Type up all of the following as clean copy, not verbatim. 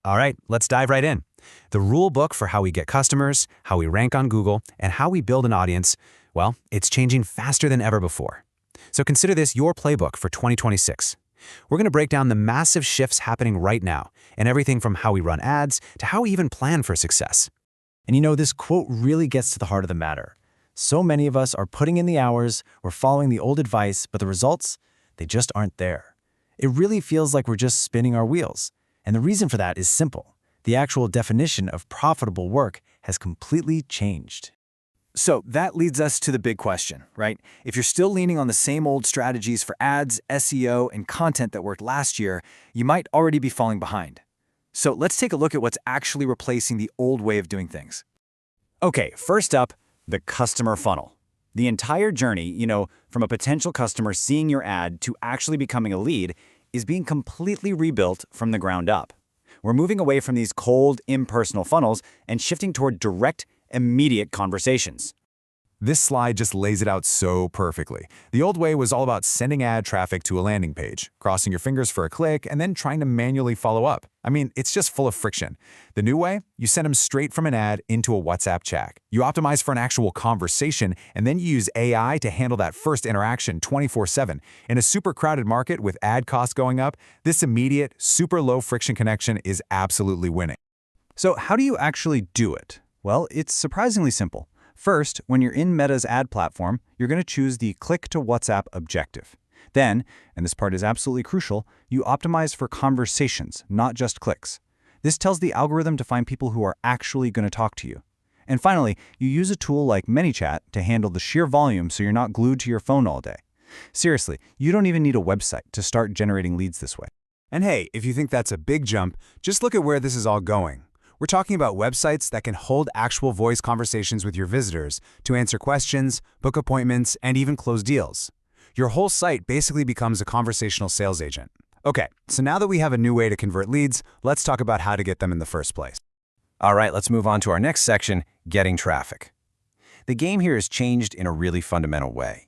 All right, let's dive right in. The rule book for how we get customers, how we rank on Google, and how we build an audience, well, it's changing faster than ever before. So consider this your playbook for 2026. We're going to break down the massive shifts happening right now, and everything from how we run ads to how we even plan for success. And you know, this quote really gets to the heart of the matter. So many of us are putting in the hours, we're following the old advice, but the results, they just aren't there. It really feels like we're just spinning our wheels. And the reason for that is simple. The actual definition of profitable work has completely changed. So that leads us to the big question, right? If you're still leaning on the same old strategies for ads, SEO, and content that worked last year, you might already be falling behind. So let's take a look at what's actually replacing the old way of doing things. Okay, first up, the customer funnel. The entire journey, from a potential customer seeing your ad to actually becoming a lead, is being completely rebuilt from the ground up. We're moving away from these cold, impersonal funnels and shifting toward direct, immediate conversations. This slide just lays it out so perfectly. The old way was all about sending ad traffic to a landing page, crossing your fingers for a click, and then trying to manually follow up. I mean, it's just full of friction. The new way? You send them straight from an ad into a WhatsApp chat. You optimize for an actual conversation, and then you use AI to handle that first interaction 24/7. In a super crowded market with ad costs going up, this immediate, super low friction connection is absolutely winning. So how do you actually do it? Well, it's surprisingly simple. First, when you're in Meta's ad platform, you're going to choose the Click to WhatsApp objective. Then, and this part is absolutely crucial, you optimize for conversations, not just clicks. This tells the algorithm to find people who are actually going to talk to you. And finally, you use a tool like Minisite to handle the sheer volume so you're not glued to your phone all day. Seriously, you don't even need a website to start generating leads this way. And hey, if you think that's a big jump, just look at where this is all going. We're talking about websites that can hold actual voice conversations with your visitors to answer questions, book appointments, and even close deals. Your whole site basically becomes a conversational sales agent. Okay, so now that we have a new way to convert leads, let's talk about how to get them in the first place. All right, let's move on to our next section, getting traffic. The game here has changed in a really fundamental way.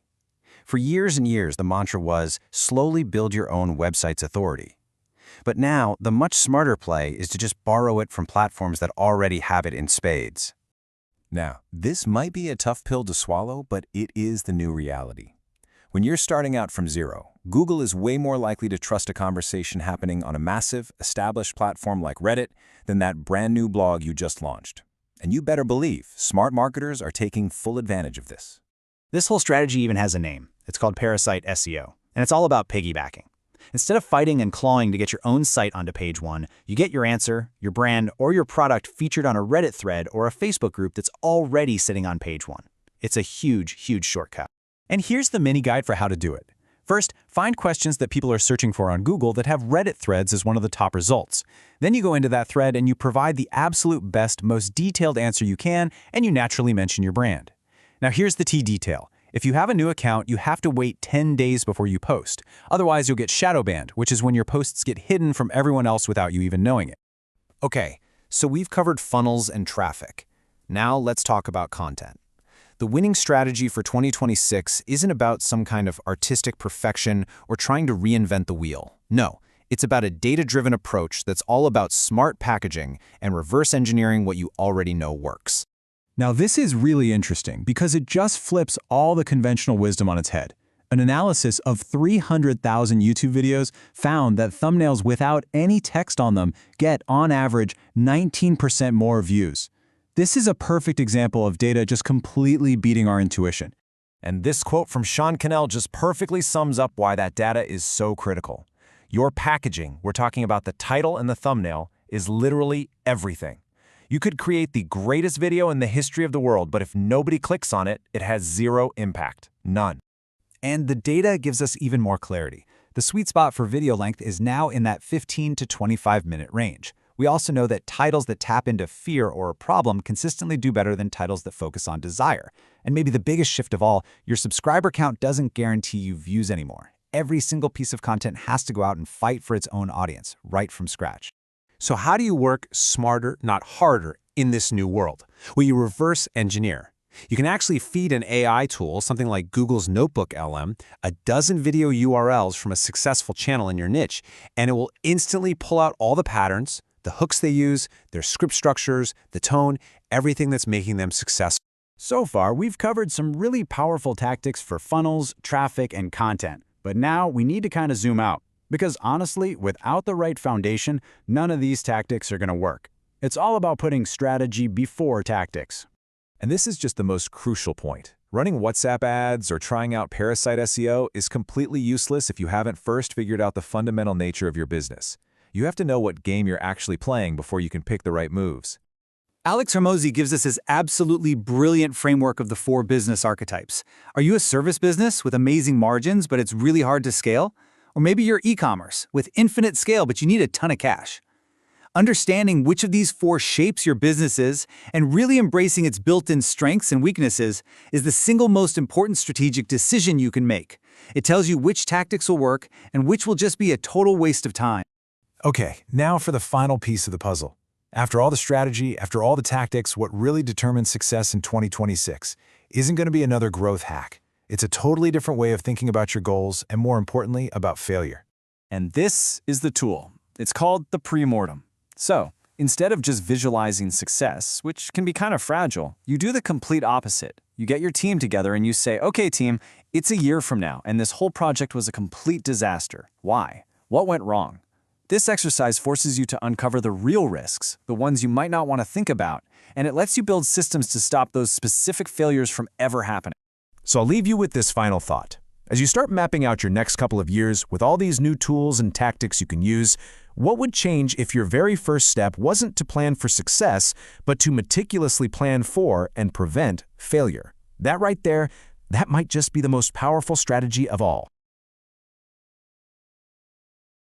For years and years, the mantra was, slowly build your own website's authority. But now, the much smarter play is to just borrow it from platforms that already have it in spades. Now, this might be a tough pill to swallow, but it is the new reality. When you're starting out from zero, Google is way more likely to trust a conversation happening on a massive, established platform like Reddit than that brand new blog you just launched. And you better believe smart marketers are taking full advantage of this. This whole strategy even has a name. It's called Parasite SEO, and it's all about piggybacking. Instead of fighting and clawing to get your own site onto page one, you get your answer, your brand, or your product featured on a Reddit thread or a Facebook group that's already sitting on page one. It's a huge, huge shortcut. And here's the mini guide for how to do it. First, find questions that people are searching for on Google that have Reddit threads as one of the top results. Then you go into that thread and you provide the absolute best, most detailed answer you can, and you naturally mention your brand. Now here's the key detail. If you have a new account, you have to wait 10 days before you post. Otherwise, you'll get shadow banned, which is when your posts get hidden from everyone else without you even knowing it. Okay, so we've covered funnels and traffic. Now let's talk about content. The winning strategy for 2026 isn't about some kind of artistic perfection or trying to reinvent the wheel. No, it's about a data-driven approach that's all about smart packaging and reverse engineering what you already know works. Now this is really interesting because it just flips all the conventional wisdom on its head. An analysis of 300,000 YouTube videos found that thumbnails without any text on them get, on average, 19% more views. This is a perfect example of data just completely beating our intuition. And this quote from Sean Cannell just perfectly sums up why that data is so critical. Your packaging, we're talking about the title and the thumbnail, is literally everything. You could create the greatest video in the history of the world, but if nobody clicks on it, it has zero impact. None. And the data gives us even more clarity. The sweet spot for video length is now in that 15 to 25-minute range. We also know that titles that tap into fear or a problem consistently do better than titles that focus on desire. And maybe the biggest shift of all, your subscriber count doesn't guarantee you views anymore. Every single piece of content has to go out and fight for its own audience, right from scratch. So how do you work smarter, not harder, in this new world? Well, you reverse engineer. You can actually feed an AI tool, something like Google's Notebook LM, a dozen video URLs from a successful channel in your niche, and it will instantly pull out all the patterns, The hooks they use, their script structures, the tone, everything that's making them successful. So far, we've covered some really powerful tactics for funnels, traffic, and content. But now we need to kind of zoom out. Because honestly, without the right foundation, none of these tactics are going to work. It's all about putting strategy before tactics. And this is just the most crucial point. Running WhatsApp ads or trying out parasite SEO is completely useless if you haven't first figured out the fundamental nature of your business. You have to know what game you're actually playing before you can pick the right moves. Alex Hormozi gives us his absolutely brilliant framework of the 4 business archetypes. Are you a service business with amazing margins, but it's really hard to scale? Or maybe you're e-commerce with infinite scale, but you need a ton of cash. Understanding which of these 4 shapes your business is and really embracing its built-in strengths and weaknesses is the single most important strategic decision you can make. It tells you which tactics will work and which will just be a total waste of time. Okay, now for the final piece of the puzzle. After all the strategy, after all the tactics, what really determines success in 2026 isn't going to be another growth hack. It's a totally different way of thinking about your goals and, more importantly, about failure. And this is the tool. It's called the pre-mortem. So, instead of just visualizing success, which can be kind of fragile, you do the complete opposite. You get your team together and you say, okay team, it's a year from now and this whole project was a complete disaster. Why? What went wrong? This exercise forces you to uncover the real risks, the ones you might not want to think about, and it lets you build systems to stop those specific failures from ever happening. So I'll leave you with this final thought. As you start mapping out your next couple of years with all these new tools and tactics you can use, what would change if your very first step wasn't to plan for success, but to meticulously plan for and prevent failure? That right there, that might just be the most powerful strategy of all.